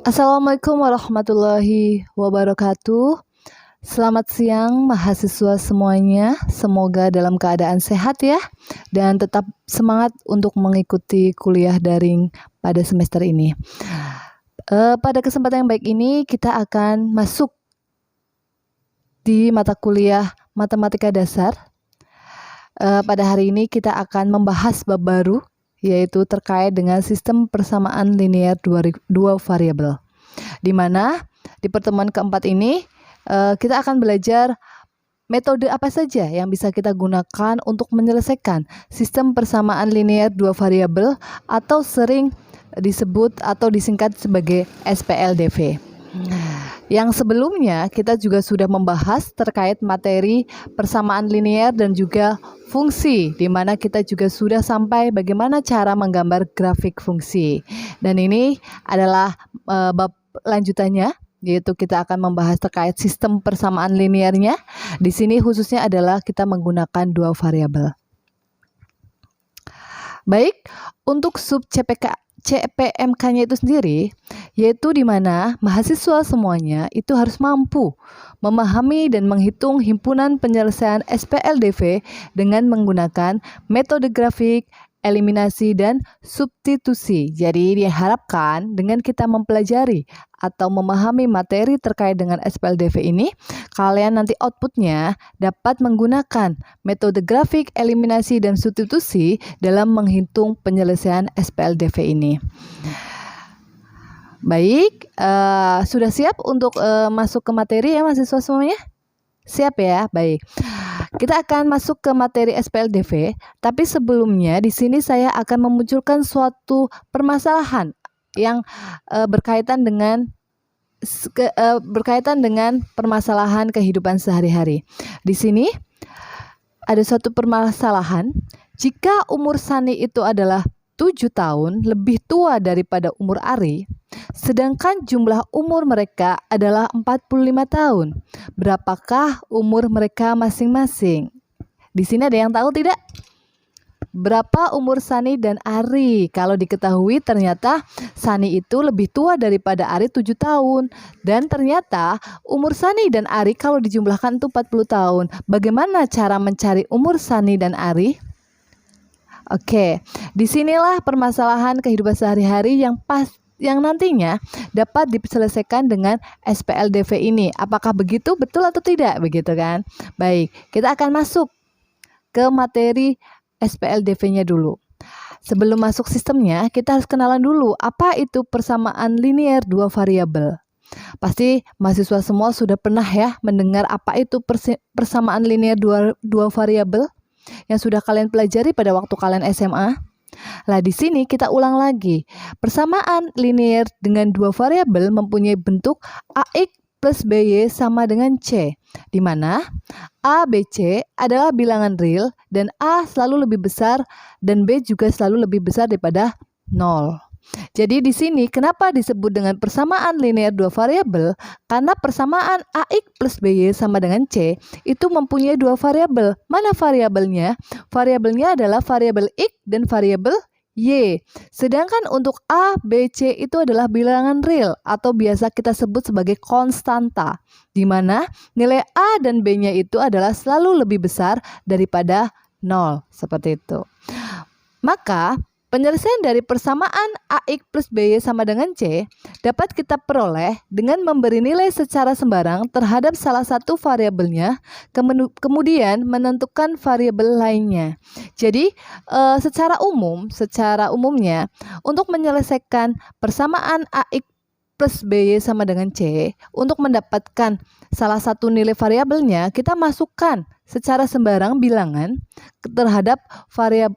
Assalamualaikum warahmatullahi wabarakatuh. Selamat siang mahasiswa semuanya. Semoga dalam keadaan sehat ya dan tetap semangat untuk mengikuti kuliah daring pada semester ini. Pada kesempatan yang baik ini kita akan masuk di mata kuliah Matematika Dasar. Pada hari ini kita akan membahas bab baru, yaitu terkait dengan sistem persamaan linear dua variabel. Di mana di pertemuan keempat ini kita akan belajar metode apa saja yang bisa kita gunakan untuk menyelesaikan sistem persamaan linear dua variabel atau sering disebut atau disingkat sebagai SPLDV. Yang sebelumnya kita juga sudah membahas terkait materi persamaan linear dan juga fungsi, di mana kita juga sudah sampai bagaimana cara menggambar grafik fungsi. Dan ini adalah bab lanjutannya, yaitu kita akan membahas terkait sistem persamaan linearnya. Di sini khususnya adalah kita menggunakan dua variabel. Baik, untuk sub CPMK-nya itu sendiri, yaitu di mana mahasiswa semuanya itu harus mampu memahami dan menghitung himpunan penyelesaian SPLDV dengan menggunakan metode grafik, eliminasi, dan substitusi. Jadi diharapkan dengan kita mempelajari atau memahami materi terkait dengan SPLDV ini, kalian nanti outputnya dapat menggunakan metode grafik, eliminasi, dan substitusi dalam menghitung penyelesaian SPLDV ini. Baik, sudah siap untuk masuk ke materi ya mahasiswa semuanya? Siap ya? Baik. Kita akan masuk ke materi SPLDV, tapi sebelumnya di sini saya akan memunculkan suatu permasalahan yang berkaitan dengan permasalahan kehidupan sehari-hari. Di sini ada suatu permasalahan, jika umur Sani itu adalah 7 tahun lebih tua daripada umur Ari, sedangkan jumlah umur mereka adalah 45 tahun. Berapakah umur mereka masing-masing? Di sini ada yang tahu tidak? Berapa umur Sani dan Ari? Kalau diketahui ternyata Sani itu lebih tua daripada Ari 7 tahun. Dan ternyata umur Sani dan Ari kalau dijumlahkan itu 40 tahun. Bagaimana cara mencari umur Sani dan Ari? Oke, disinilah permasalahan kehidupan sehari-hari yang nantinya dapat diselesaikan dengan SPLDV ini. Apakah begitu? Betul atau tidak? Begitu kan? Baik, kita akan masuk ke materi SPLDV-nya dulu. Sebelum masuk sistemnya, kita harus kenalan dulu apa itu persamaan linear dua variabel. Pasti mahasiswa semua sudah pernah ya mendengar apa itu persamaan linear dua variabel yang sudah kalian pelajari pada waktu kalian SMA. Nah, di sini kita ulang lagi. Persamaan linear dengan dua variabel mempunyai bentuk AX plus BY sama dengan C, di mana A, B, C adalah bilangan real dan A selalu lebih besar dan B juga selalu lebih besar daripada 0. Jadi di sini kenapa disebut dengan persamaan linear dua variabel? Karena persamaan AX plus BY sama dengan C itu mempunyai dua variabel. Mana variabelnya? Variabelnya adalah variabel X dan variabel Y. Sedangkan untuk A, B, C itu adalah bilangan real atau biasa kita sebut sebagai konstanta, di mana nilai A dan B-nya itu adalah selalu lebih besar daripada 0. Seperti itu. Maka penyelesaian dari persamaan AX plus BY sama dengan C dapat kita peroleh dengan memberi nilai secara sembarang terhadap salah satu variabelnya, kemudian menentukan variabel lainnya. Jadi secara umumnya untuk menyelesaikan persamaan AX plus BY sama dengan C, untuk mendapatkan salah satu nilai variabelnya, kita masukkan secara sembarang bilangan terhadap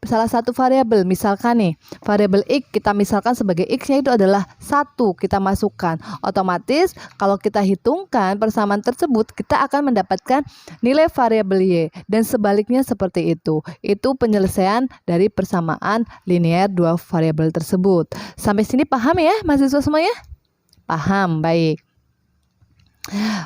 salah satu variabel. Misalkan nih, variabel X kita misalkan sebagai X-nya itu adalah 1, kita masukkan. Otomatis kalau kita hitungkan persamaan tersebut, kita akan mendapatkan nilai variabel Y. Dan sebaliknya seperti itu. Itu penyelesaian dari persamaan linear dua variabel tersebut. Sampai sini paham ya mahasiswa semuanya? Paham, baik.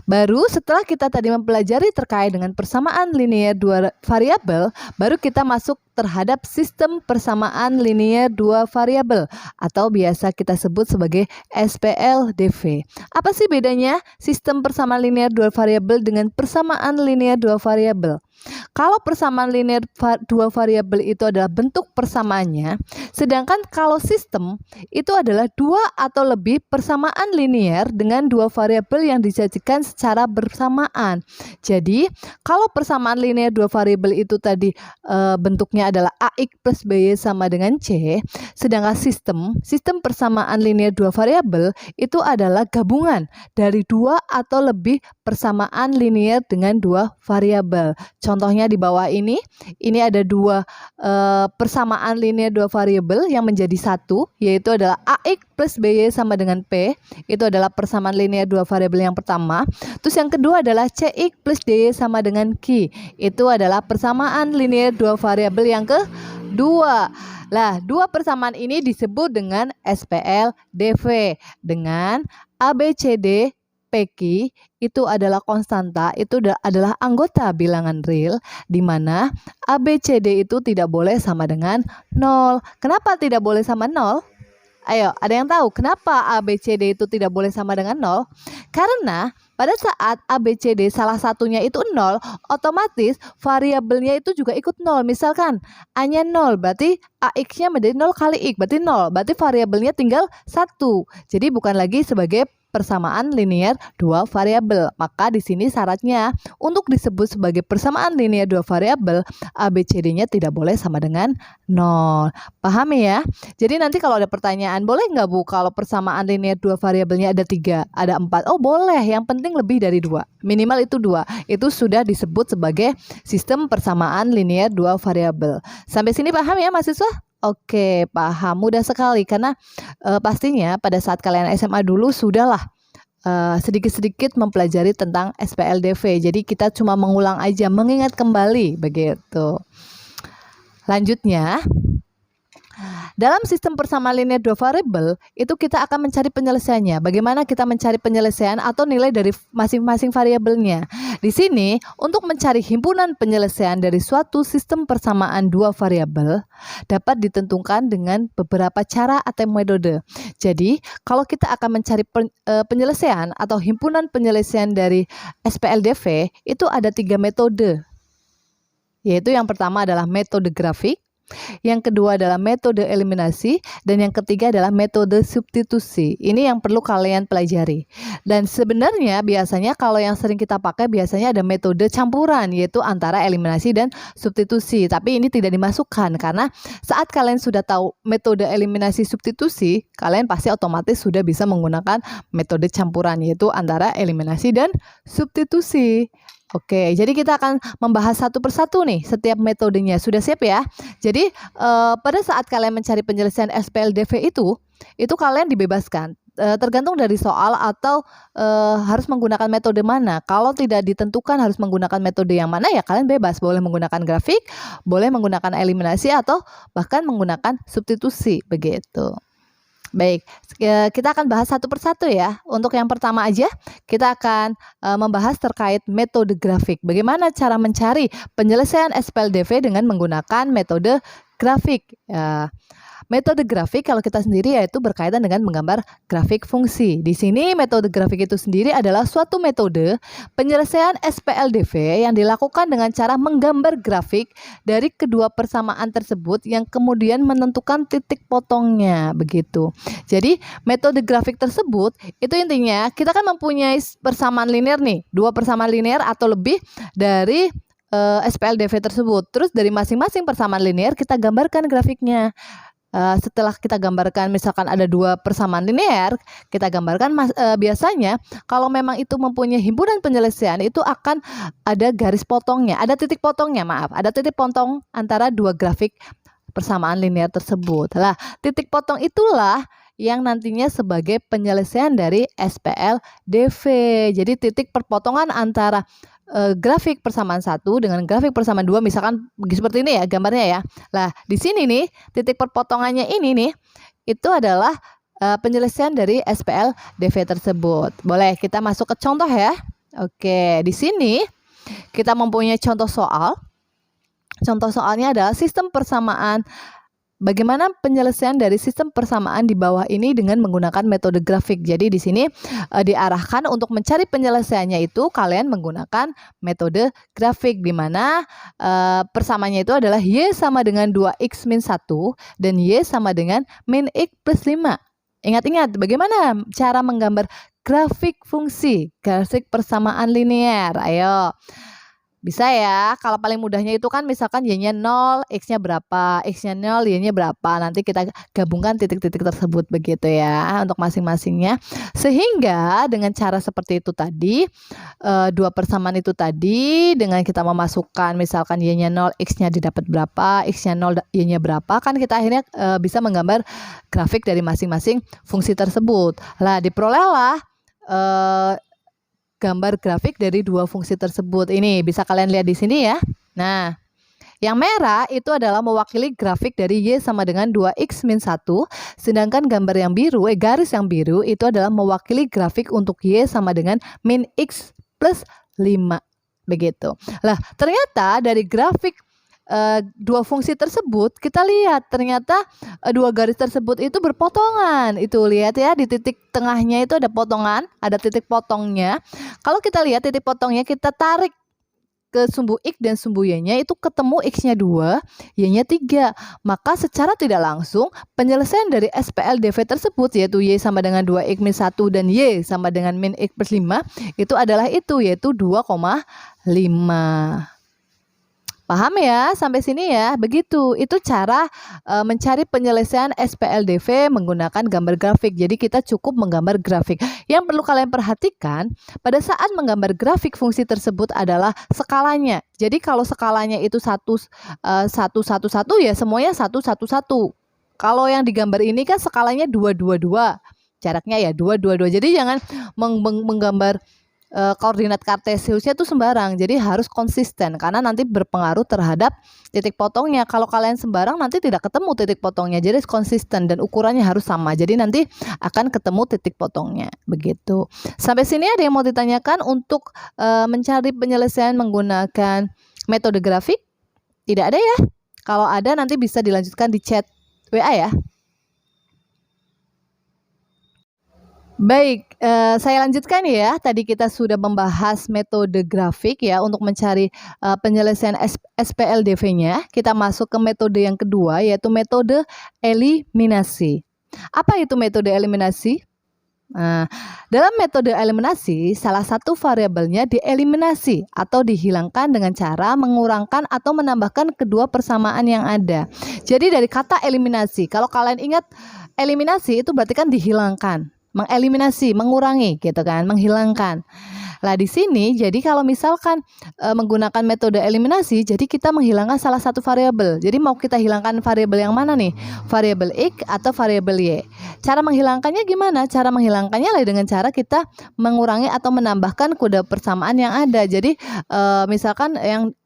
Baru setelah kita tadi mempelajari terkait dengan persamaan linear dua variabel, baru kita masuk terhadap sistem persamaan linear dua variabel atau biasa kita sebut sebagai SPLDV. Apa sih bedanya sistem persamaan linear dua variabel dengan persamaan linear dua variabel? Kalau persamaan linear dua variabel itu adalah bentuk persamaannya, sedangkan kalau sistem itu adalah dua atau lebih persamaan linear dengan dua variabel yang disajikan secara bersamaan. Jadi, kalau persamaan linear dua variabel itu tadi bentuknya adalah AX plus BY sama dengan C, sedangkan sistem persamaan linear dua variabel itu adalah gabungan dari dua atau lebih persamaan linear dengan dua variabel. Contohnya di bawah ini ada dua persamaan linear dua variabel yang menjadi satu, yaitu adalah AX plus BY sama dengan P. Itu adalah persamaan linear dua variabel yang pertama. Terus yang kedua adalah CX plus DY sama dengan Q. Itu adalah persamaan linear dua variabel yang kedua. Lah, dua persamaan ini disebut dengan SPLDV dengan ABCD PQ itu adalah konstanta, itu adalah anggota bilangan real, di mana ABCD itu tidak boleh sama dengan 0. Kenapa tidak boleh sama 0? Ayo, ada yang tahu kenapa ABCD itu tidak boleh sama dengan 0? Karena pada saat ABCD salah satunya itu 0, otomatis variabelnya itu juga ikut 0. Misalkan A-nya 0, berarti AX-nya menjadi 0 kali X, berarti 0. Berarti variabelnya tinggal 1. Jadi bukan lagi sebagai persamaan linear dua variabel. Maka di sini syaratnya untuk disebut sebagai persamaan linear dua variabel, ABCD-nya tidak boleh sama dengan 0. Paham ya? Jadi nanti kalau ada pertanyaan, boleh nggak Bu kalau persamaan linear dua variabelnya ada 3, ada 4? Oh boleh, yang penting lebih dari 2. Minimal itu 2. Itu sudah disebut sebagai sistem persamaan linear dua variabel. Sampai sini paham ya mahasiswa? Oke, paham. Mudah sekali karena pastinya pada saat kalian SMA dulu sudahlah sedikit-sedikit mempelajari tentang SPLDV. Jadi kita cuma mengulang aja, mengingat kembali begitu. Lanjutnya, dalam sistem persamaan linear dua variabel itu kita akan mencari penyelesaiannya. Bagaimana kita mencari penyelesaian atau nilai dari masing-masing variabelnya? Di sini untuk mencari himpunan penyelesaian dari suatu sistem persamaan dua variabel dapat ditentukan dengan beberapa cara atau metode. Jadi kalau kita akan mencari penyelesaian atau himpunan penyelesaian dari SPLDV itu ada 3 metode. Yaitu yang pertama adalah metode grafik, yang kedua adalah metode eliminasi, dan yang ketiga adalah metode substitusi. Ini yang perlu kalian pelajari. Dan sebenarnya biasanya kalau yang sering kita pakai biasanya ada metode campuran, yaitu antara eliminasi dan substitusi. Tapi ini tidak dimasukkan karena saat kalian sudah tahu metode eliminasi substitusi, kalian pasti otomatis sudah bisa menggunakan metode campuran, yaitu antara eliminasi dan substitusi. Oke, jadi kita akan membahas satu persatu nih setiap metodenya. Sudah siap ya? Jadi pada saat kalian mencari penyelesaian SPLDV itu kalian dibebaskan. Tergantung dari soal atau harus menggunakan metode mana. Kalau tidak ditentukan harus menggunakan metode yang mana, ya kalian bebas. Boleh menggunakan grafik, boleh menggunakan eliminasi, atau bahkan menggunakan substitusi begitu. Baik, kita akan bahas satu persatu ya. Untuk yang pertama aja, kita akan membahas terkait metode grafik. Bagaimana cara mencari penyelesaian SPLDV dengan menggunakan metode grafik. Metode grafik kalau kita sendiri yaitu berkaitan dengan menggambar grafik fungsi. Di sini metode grafik itu sendiri adalah suatu metode penyelesaian SPLDV yang dilakukan dengan cara menggambar grafik dari kedua persamaan tersebut yang kemudian menentukan titik potongnya begitu. Jadi metode grafik tersebut itu intinya kita kan mempunyai persamaan linear nih, dua persamaan linear atau lebih dari SPLDV tersebut. Terus dari masing-masing persamaan linear kita gambarkan grafiknya. Setelah kita gambarkan misalkan ada dua persamaan linear, kita gambarkan biasanya kalau memang itu mempunyai himpunan penyelesaian itu akan ada garis potongnya, ada titik potongnya, ada titik potong antara dua grafik persamaan linear tersebut. Lah, titik potong itulah yang nantinya sebagai penyelesaian dari SPLDV. Jadi titik perpotongan antara grafik persamaan 1 dengan grafik persamaan 2, misalkan seperti ini ya gambarnya ya. Lah, di sini nih titik perpotongannya ini nih itu adalah penyelesaian dari SPLDV tersebut. Boleh kita masuk ke contoh ya. Oke, di sini kita mempunyai contoh soal. Contoh soalnya adalah sistem persamaan. Bagaimana penyelesaian dari sistem persamaan di bawah ini dengan menggunakan metode grafik. Jadi di sini diarahkan untuk mencari penyelesaiannya itu kalian menggunakan metode grafik, di mana persamaannya itu adalah Y sama dengan 2X min 1 dan Y sama dengan min X plus 5. Ingat-ingat bagaimana cara menggambar grafik fungsi, grafik persamaan linear. Ayo. Bisa ya, kalau paling mudahnya itu kan misalkan Y-nya 0, X-nya berapa, X-nya 0, Y-nya berapa. Nanti kita gabungkan titik-titik tersebut begitu ya untuk masing-masingnya. Sehingga dengan cara seperti itu tadi, dua persamaan itu tadi, dengan kita memasukkan misalkan Y-nya 0, X-nya didapat berapa, X-nya 0, Y-nya berapa, kan kita akhirnya bisa menggambar grafik dari masing-masing fungsi tersebut. Lah, diperolehlah gambar grafik dari dua fungsi tersebut. Ini bisa kalian lihat di sini ya. Nah, yang merah itu adalah mewakili grafik dari Y sama dengan 2X min 1. Sedangkan gambar yang biru, garis yang biru itu adalah mewakili grafik untuk Y sama dengan min X plus 5. Begitu. Lah, ternyata dari grafik dua fungsi tersebut kita lihat ternyata dua garis tersebut itu berpotongan. Itu lihat ya, di titik tengahnya itu ada potongan, ada titik potongnya. Kalau kita lihat titik potongnya, kita tarik ke sumbu X dan sumbu Y-nya, itu ketemu X-nya 2, Y-nya 3. Maka secara tidak langsung penyelesaian dari SPLDV tersebut, yaitu Y sama dengan 2X min 1 dan Y sama dengan min X plus 5, itu adalah itu, yaitu 2,5. Paham ya sampai sini ya? Begitu, itu cara mencari penyelesaian SPLDV menggunakan gambar grafik. Jadi kita cukup menggambar grafik. Yang perlu kalian perhatikan pada saat menggambar grafik fungsi tersebut adalah skalanya. Jadi kalau skalanya itu 1, 1, 1, 1 ya semuanya 1, 1, 1. Kalau yang digambar ini kan skalanya 2, 2, 2. Jaraknya ya 2, 2, 2. Jadi jangan menggambar koordinat kartesiusnya itu sembarang, jadi harus konsisten karena nanti berpengaruh terhadap titik potongnya. Kalau kalian sembarang nanti tidak ketemu titik potongnya, jadi konsisten dan ukurannya harus sama, jadi nanti akan ketemu titik potongnya. Begitu. Sampai sini ada yang mau ditanyakan untuk mencari penyelesaian menggunakan metode grafik? Tidak ada ya? Kalau ada nanti bisa dilanjutkan di chat WA ya. Baik, saya lanjutkan ya. Tadi kita sudah membahas metode grafik ya untuk mencari penyelesaian SPLDV-nya. Kita masuk ke metode yang kedua, yaitu metode eliminasi. Apa itu metode eliminasi? Nah, dalam metode eliminasi, salah satu variabelnya dieliminasi atau dihilangkan dengan cara mengurangkan atau menambahkan kedua persamaan yang ada. Jadi dari kata eliminasi, kalau kalian ingat eliminasi itu berarti kan dihilangkan. Mengeliminasi, mengurangi gitu kan, menghilangkan. Lah di sini jadi kalau misalkan menggunakan metode eliminasi, jadi kita menghilangkan salah satu variabel. Jadi mau kita hilangkan variabel yang mana nih? Variabel X atau variabel Y. Cara menghilangkannya gimana? Cara menghilangkannya adalah dengan cara kita mengurangi atau menambahkan kode persamaan yang ada. Jadi misalkan yang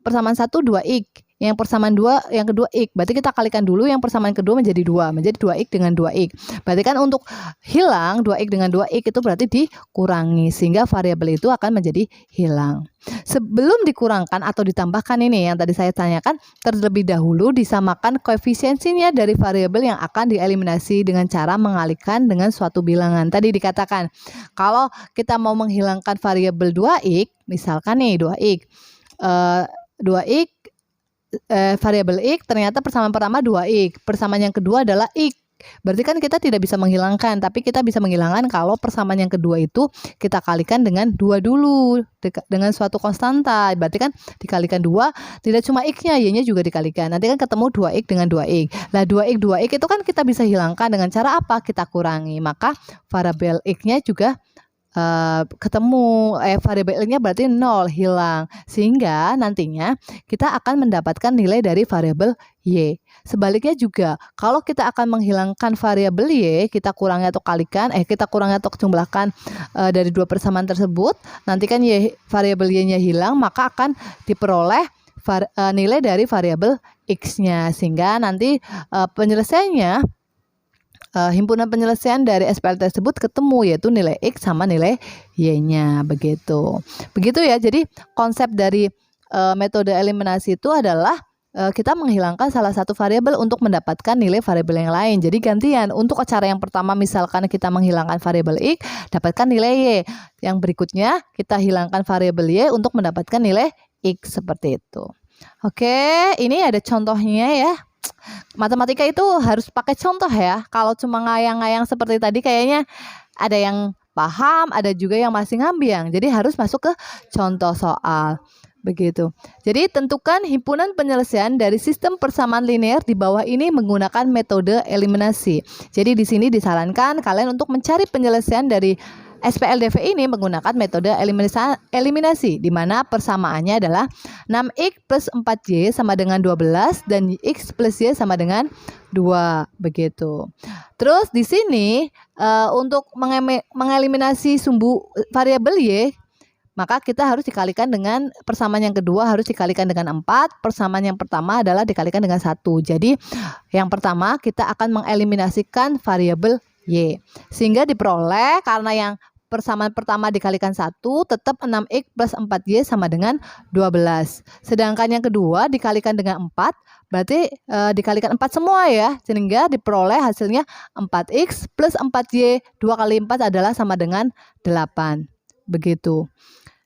persamaan 1 2X. Yang persamaan 2, yang kedua X. Berarti kita kalikan dulu yang persamaan kedua menjadi 2. Menjadi 2X dengan 2X. Berarti kan untuk hilang 2X dengan 2X itu berarti dikurangi. Sehingga variabel itu akan menjadi hilang. Sebelum dikurangkan atau ditambahkan ini yang tadi saya tanyakan, terlebih dahulu disamakan koefisiensinya dari variabel yang akan dieliminasi dengan cara mengalihkan dengan suatu bilangan. Tadi dikatakan kalau kita mau menghilangkan variabel 2X, misalkan nih 2X. 2X variabel X ternyata persamaan pertama 2X, persamaan yang kedua adalah X. Berarti kan kita tidak bisa menghilangkan, tapi kita bisa menghilangkan kalau persamaan yang kedua itu kita kalikan dengan 2 dulu, dengan suatu konstanta. Berarti kan dikalikan 2, tidak cuma X-nya, Y-nya juga dikalikan. Nanti kan ketemu 2X dengan 2X. Lah 2X, 2X itu kan kita bisa hilangkan dengan cara apa? Kita kurangi. Maka variabel X-nya juga ketemu variabelnya berarti 0, hilang, sehingga nantinya kita akan mendapatkan nilai dari variabel Y. Sebaliknya juga kalau kita akan menghilangkan variabel Y, kita kurangi atau kalikan kita kurangi atau jumlahkan dari dua persamaan tersebut, nanti kan variabel Y-nya hilang, maka akan diperoleh nilai dari variabel X-nya, sehingga nanti penyelesaiannya himpunan penyelesaian dari SPL tersebut ketemu, yaitu nilai X sama nilai Y-nya, begitu. Begitu ya, jadi konsep dari metode eliminasi itu adalah kita menghilangkan salah satu variabel untuk mendapatkan nilai variabel yang lain. Jadi gantian, untuk cara yang pertama misalkan kita menghilangkan variabel X, dapatkan nilai Y. Yang berikutnya kita hilangkan variabel Y untuk mendapatkan nilai X, seperti itu. Oke, ini ada contohnya ya. Matematika itu harus pakai contoh ya. Kalau cuma ngayang-ngayang seperti tadi kayaknya ada yang paham, ada juga yang masih ngambiang. Jadi harus masuk ke contoh soal. Begitu. Jadi tentukan himpunan penyelesaian dari sistem persamaan linear di bawah ini menggunakan metode eliminasi. Jadi di sini disarankan kalian untuk mencari penyelesaian dari SPLDV ini menggunakan metode eliminasi, di mana persamaannya adalah 6X plus 4Y sama dengan 12 dan X plus Y sama dengan 2, begitu. Terus di sini untuk mengeliminasi sumbu variabel Y, maka kita harus dikalikan dengan persamaan yang kedua harus dikalikan dengan 4. Persamaan yang pertama adalah dikalikan dengan 1. Jadi yang pertama kita akan mengeliminasikan variabel Y. Sehingga diperoleh karena yang persamaan pertama dikalikan 1 tetap 6X plus 4Y sama dengan 12. Sedangkan yang kedua dikalikan dengan 4 berarti dikalikan 4 semua ya. Sehingga diperoleh hasilnya 4X plus 4Y 2 kali 4 adalah sama dengan 8. Begitu.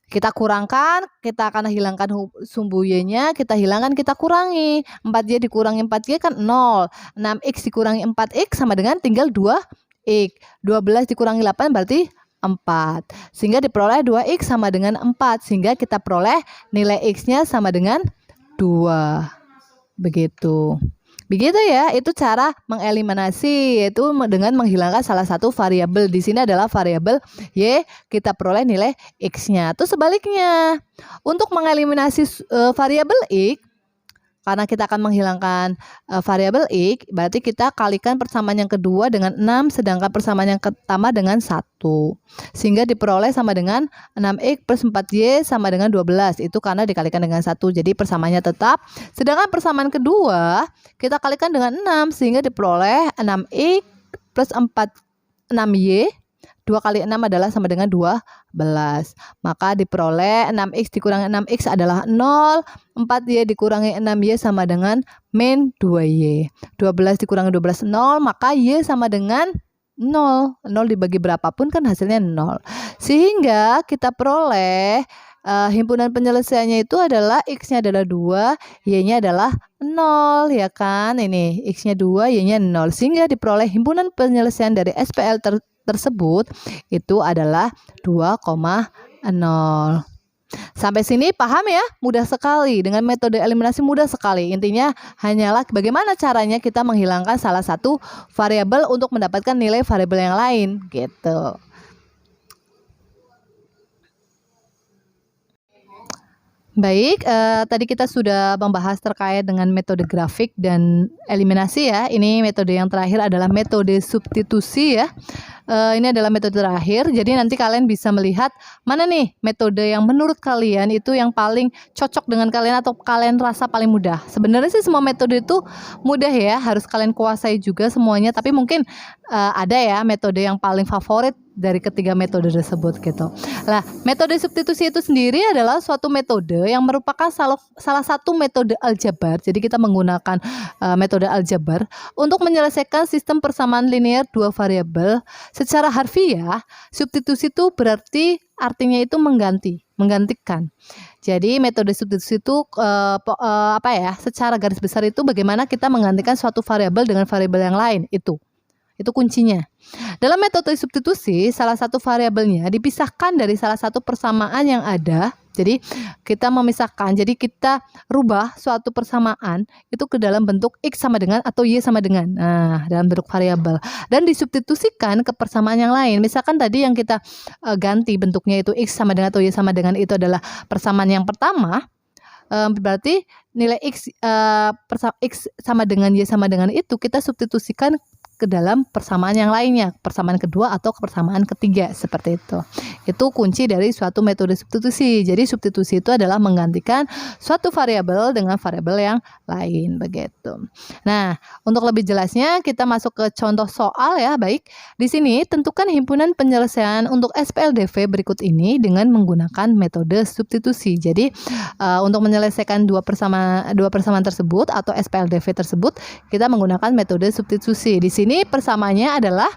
Kita kurangkan, kita akan hilangkan sumbu Y-nya, kita hilangkan, kita kurangi. 4Y dikurangi 4Y kan 0. 6X dikurangi 4X sama dengan tinggal 2X. 12 dikurangi 8 berarti 4. Sehingga diperoleh 2X sama dengan 4. Sehingga kita peroleh nilai X-nya sama dengan 2. Begitu. Begitu ya, itu cara mengeliminasi, yaitu dengan menghilangkan salah satu variabel. Di sini adalah variabel Y, kita peroleh nilai X-nya. Terus sebaliknya, untuk mengeliminasi variabel X, karena kita akan menghilangkan variabel X, berarti kita kalikan persamaan yang kedua dengan 6, sedangkan persamaan yang pertama dengan 1. Sehingga diperoleh sama dengan 6X plus 4Y sama dengan 12. Itu karena dikalikan dengan 1. Jadi persamaannya tetap. Sedangkan persamaan kedua, kita kalikan dengan 6. Sehingga diperoleh 6X plus 6Y. 2 kali 6 adalah sama dengan 12. Maka diperoleh 6X dikurangi 6X adalah 0. 4Y dikurangi 6Y sama dengan min 2Y. 12 dikurangi 12, 0. Maka Y sama dengan 0. 0 dibagi berapapun kan hasilnya 0. Sehingga kita peroleh himpunan penyelesaiannya itu adalah X-nya adalah 2, Y-nya adalah 0, ya kan? Ini X-nya 2, Y-nya 0. Sehingga diperoleh himpunan penyelesaian dari SPL tersebut itu adalah 2,0. Sampai sini paham ya? Mudah sekali. Dengan metode eliminasi mudah sekali. Intinya hanyalah bagaimana caranya kita menghilangkan salah satu variabel untuk mendapatkan nilai variabel yang lain gitu. Baik, tadi kita sudah membahas terkait dengan metode grafik dan eliminasi ya. Ini metode yang terakhir adalah metode substitusi ya. Ini adalah metode terakhir, jadi nanti kalian bisa melihat mana nih metode yang menurut kalian itu yang paling cocok dengan kalian atau kalian rasa paling mudah. Sebenarnya sih semua metode itu mudah ya, harus kalian kuasai juga semuanya, tapi mungkin ada ya metode yang paling favorit dari ketiga metode tersebut gitu. Nah, metode substitusi itu sendiri adalah suatu metode yang merupakan salah satu metode aljabar. Jadi kita menggunakan metode aljabar untuk menyelesaikan sistem persamaan linear dua variabel. Secara harfiah, substitusi itu berarti artinya itu menggantikan. Jadi metode substitusi itu secara garis besar itu bagaimana kita menggantikan suatu variabel dengan variabel yang lain itu. Itu kuncinya. Dalam metode substitusi, salah satu variabelnya dipisahkan dari salah satu persamaan yang ada. Jadi kita memisahkan, jadi kita rubah suatu persamaan itu ke dalam bentuk X sama dengan atau Y sama dengan. Nah, dalam bentuk variabel. Dan disubstitusikan ke persamaan yang lain. Misalkan tadi yang kita ganti bentuknya itu X sama dengan atau Y sama dengan itu adalah persamaan yang pertama. Berarti nilai X sama dengan Y sama dengan itu kita substitusikan ke dalam persamaan yang lainnya, persamaan kedua atau persamaan ketiga, seperti itu. Itu kunci dari suatu metode substitusi. Jadi substitusi itu adalah menggantikan suatu variabel dengan variabel yang lain, begitu. Nah, untuk lebih jelasnya kita masuk ke contoh soal ya. Baik, di sini tentukan himpunan penyelesaian untuk SPLDV berikut ini dengan menggunakan metode substitusi. Jadi untuk menyelesaikan dua persamaan tersebut atau SPLDV tersebut, kita menggunakan metode substitusi. Di sini persamaannya adalah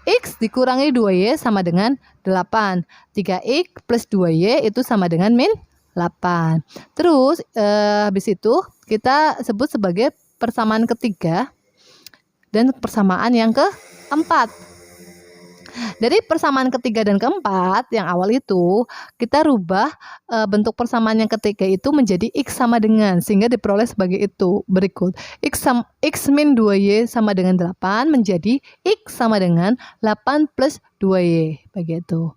X dikurangi 2Y sama dengan 8. 3X plus 2Y itu sama dengan min 8. Terus habis itu kita sebut sebagai persamaan ketiga dan persamaan yang keempat. Dari persamaan ketiga dan keempat yang awal itu kita rubah bentuk persamaan yang ketiga itu menjadi X sama dengan, sehingga diperoleh sebagai itu berikut. X min 2Y sama dengan 8 menjadi X sama dengan 8 plus 2Y, begitu.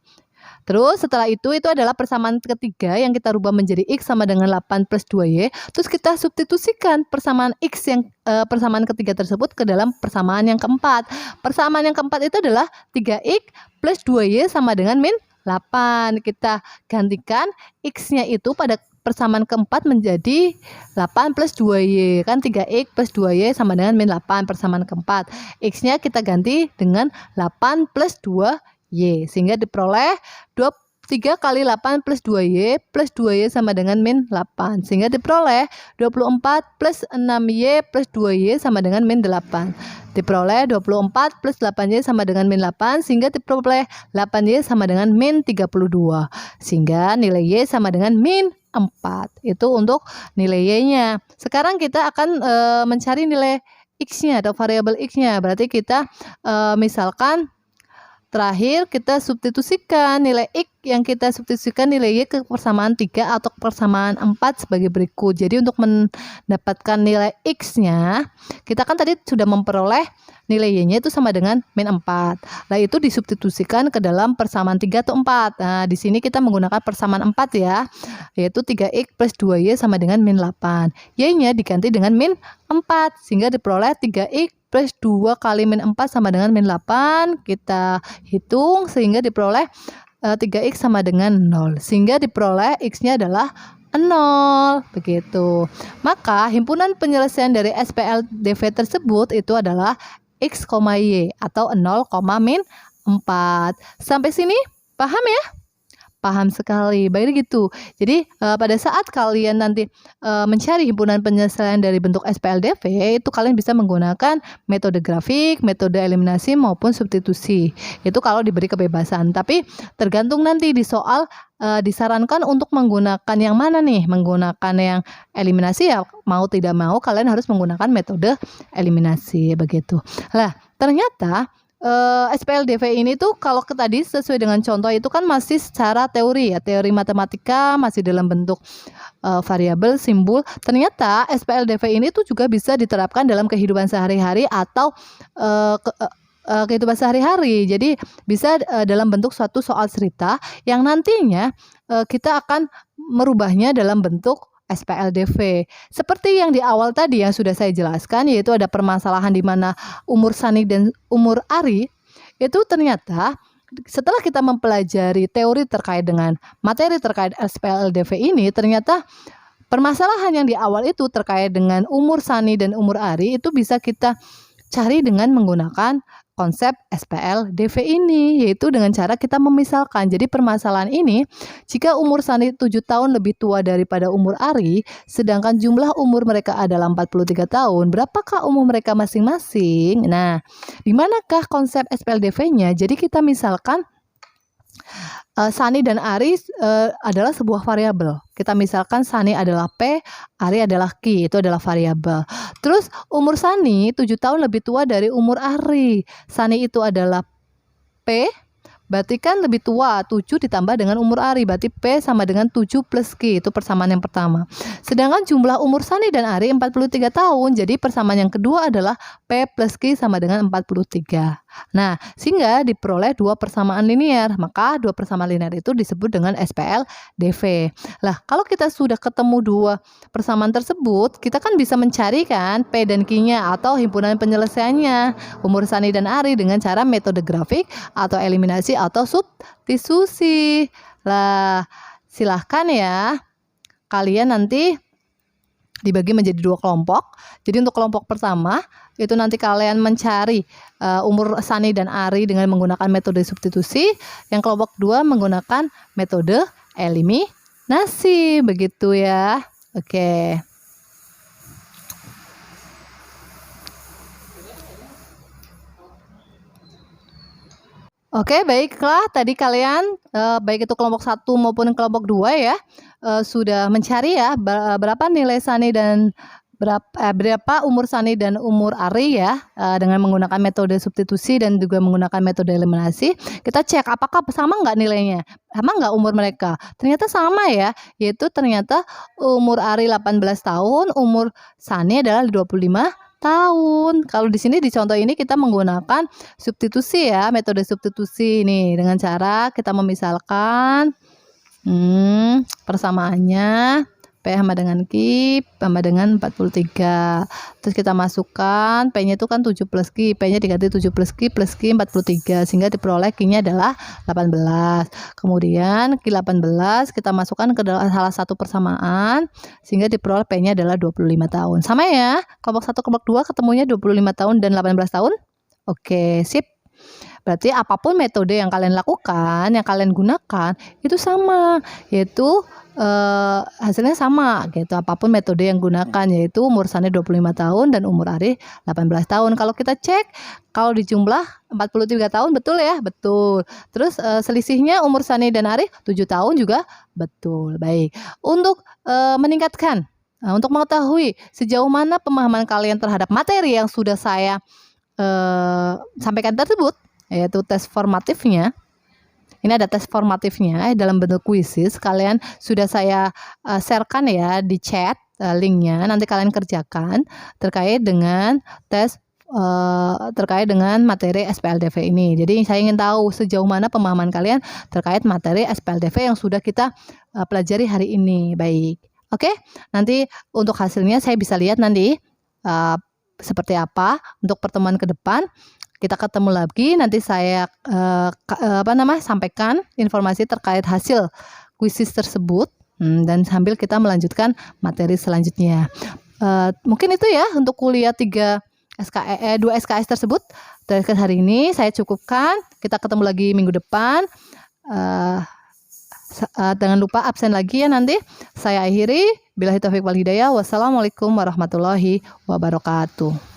Terus setelah itu adalah persamaan ketiga yang kita rubah menjadi X sama dengan 8 plus 2Y. Terus kita substitusikan persamaan X yang persamaan ketiga tersebut ke dalam persamaan yang keempat. Persamaan yang keempat itu adalah 3X plus 2Y sama dengan min 8. Kita gantikan X-nya itu pada persamaan keempat menjadi 8 plus 2Y. Kan 3X plus 2Y sama dengan min 8 persamaan keempat. X-nya kita ganti dengan 8 plus 2Y. Sehingga diperoleh 3 kali 8 plus 2Y plus 2Y sama dengan min 8. Sehingga diperoleh 24 plus 6Y plus 2Y sama dengan min 8. Diperoleh 24 plus 8Y sama dengan min 8. Sehingga diperoleh 8Y sama dengan min 32. Sehingga nilai Y sama dengan min 4. Itu untuk nilai Y-nya. Sekarang kita akan mencari nilai X-nya atau variabel X-nya. Berarti kita misalkan terakhir kita substitusikan nilai X yang kita substitusikan nilai Y ke persamaan 3 atau persamaan 4 sebagai berikut. Jadi untuk mendapatkan nilai X-nya, kita kan tadi sudah memperoleh nilai Y-nya itu sama dengan min 4. Nah, itu disubstitusikan ke dalam persamaan 3 atau 4. Nah, di sini kita menggunakan persamaan 4 ya, yaitu 3X plus 2Y sama dengan min 8. Y-nya diganti dengan min 4, sehingga diperoleh 3X plus 2 kali min 4 sama dengan min 8. Kita hitung sehingga diperoleh 3X sama dengan 0. Sehingga diperoleh X-nya adalah 0. Begitu. Maka himpunan penyelesaian dari SPLDV tersebut itu adalah X, Y atau 0, min 4. Sampai sini paham ya? Paham sekali, baik gitu. Jadi pada saat kalian nanti mencari himpunan penyelesaian dari bentuk SPLDV, itu kalian bisa menggunakan metode grafik, metode eliminasi maupun substitusi. Itu kalau diberi kebebasan. Tapi tergantung nanti di soal disarankan untuk menggunakan yang mana nih? Menggunakan yang eliminasi ya, mau tidak mau kalian harus menggunakan metode eliminasi, begitu. Lah, ternyata SPLDV ini tuh kalau tadi sesuai dengan contoh itu kan masih secara teori ya, teori matematika, masih dalam bentuk variabel, simbol. Ternyata SPLDV ini tuh juga bisa diterapkan dalam kehidupan sehari-hari atau kehidupan sehari-hari. Jadi bisa dalam bentuk suatu soal cerita yang nantinya kita akan merubahnya dalam bentuk SPLDV. Seperti yang di awal tadi yang sudah saya jelaskan, yaitu ada permasalahan di mana umur Sani dan umur Ari, itu ternyata setelah kita mempelajari teori terkait dengan materi terkait SPLDV ini, ternyata permasalahan yang di awal itu terkait dengan umur Sani dan umur Ari itu bisa kita cari dengan menggunakan konsep SPLDV ini, yaitu dengan cara kita memisalkan. Jadi permasalahan ini, jika umur Sani 7 tahun lebih tua daripada umur Ari, sedangkan jumlah umur mereka adalah 43 tahun, berapakah umur mereka masing-masing? Nah, di manakah konsep SPLDV-nya? Jadi kita misalkan Sani dan Ari adalah sebuah variabel. Kita misalkan Sani adalah P, Ari adalah Q, itu adalah variabel. Terus umur Sani 7 tahun lebih tua dari umur Ari. Sani itu adalah P, berarti kan lebih tua, 7 ditambah dengan umur Ari, berarti P sama dengan 7 plus Q, itu persamaan yang pertama. Sedangkan jumlah umur Sani dan Ari 43 tahun, jadi persamaan yang kedua adalah P plus Q sama dengan 43. Nah, sehingga diperoleh dua persamaan linear. Maka dua persamaan linear itu disebut dengan SPLDV. Lah, kalau kita sudah ketemu dua persamaan tersebut, kita kan bisa mencari kan P dan Q-nya atau himpunan penyelesaiannya, umur Sani dan Ari dengan cara metode grafik atau eliminasi atau substitusi. Lah, silahkan ya, kalian nanti dibagi menjadi dua kelompok. Jadi untuk kelompok pertama itu nanti kalian mencari umur Sani dan Ari dengan menggunakan metode substitusi. Yang kelompok kedua menggunakan metode eliminasi, begitu ya. Oke. Oke, baiklah. Tadi kalian baik itu kelompok 1 maupun kelompok 2 ya sudah mencari ya berapa nilai Sani dan berapa umur Sani dan umur Ari ya dengan menggunakan metode substitusi dan juga menggunakan metode eliminasi. Kita cek apakah sama nggak nilainya, sama nggak umur mereka. Ternyata sama ya, yaitu ternyata umur Ari 18 tahun, umur Sani adalah 25 tahun. Kalau di sini di contoh ini kita menggunakan substitusi ya, metode substitusi ini dengan cara kita memisalkan persamaannya P sama dengan Q sama dengan 43. Terus kita masukkan P-nya itu kan 7 plus Q, P-nya diganti 7 plus Q 43 sehingga diperoleh Q-nya adalah 18. Kemudian Q 18 kita masukkan ke dalam salah satu persamaan sehingga diperoleh P-nya adalah 25 tahun. Sama ya, kelompok 1 kelompok 2 ketemunya 25 tahun dan 18 tahun. Oke, sip. Berarti apapun metode yang kalian lakukan, yang kalian gunakan itu sama, yaitu hasilnya sama gitu. Apapun metode yang gunakan, yaitu umur Sani 25 tahun dan umur Ari 18 tahun. Kalau kita cek, kalau dijumlah 43 tahun betul ya? Betul. Terus selisihnya umur Sani dan Ari 7 tahun juga betul. Baik. Untuk meningkatkan, untuk mengetahui sejauh mana pemahaman kalian terhadap materi yang sudah saya sampaikan tersebut, yaitu tes formatifnya. Ini ada tes formatifnya dalam bentuk kuisis. Kalian sudah saya sharekan ya di chat linknya. Nanti kalian kerjakan terkait dengan tes terkait dengan materi SPLDV ini. Jadi saya ingin tahu sejauh mana pemahaman kalian terkait materi SPLDV yang sudah kita pelajari hari ini. Baik. Oke, nanti untuk hasilnya saya bisa lihat nanti seperti apa untuk pertemuan ke depan. Kita ketemu lagi, nanti saya sampaikan informasi terkait hasil kuisis tersebut dan sambil kita melanjutkan materi selanjutnya. Mungkin itu ya untuk kuliah 2 SKS tersebut. Dari hari ini saya cukupkan. Kita ketemu lagi minggu depan. Jangan lupa absen lagi ya nanti. Saya akhiri. Billahi taufiq wal hidayah. Wassalamualaikum warahmatullahi wabarakatuh.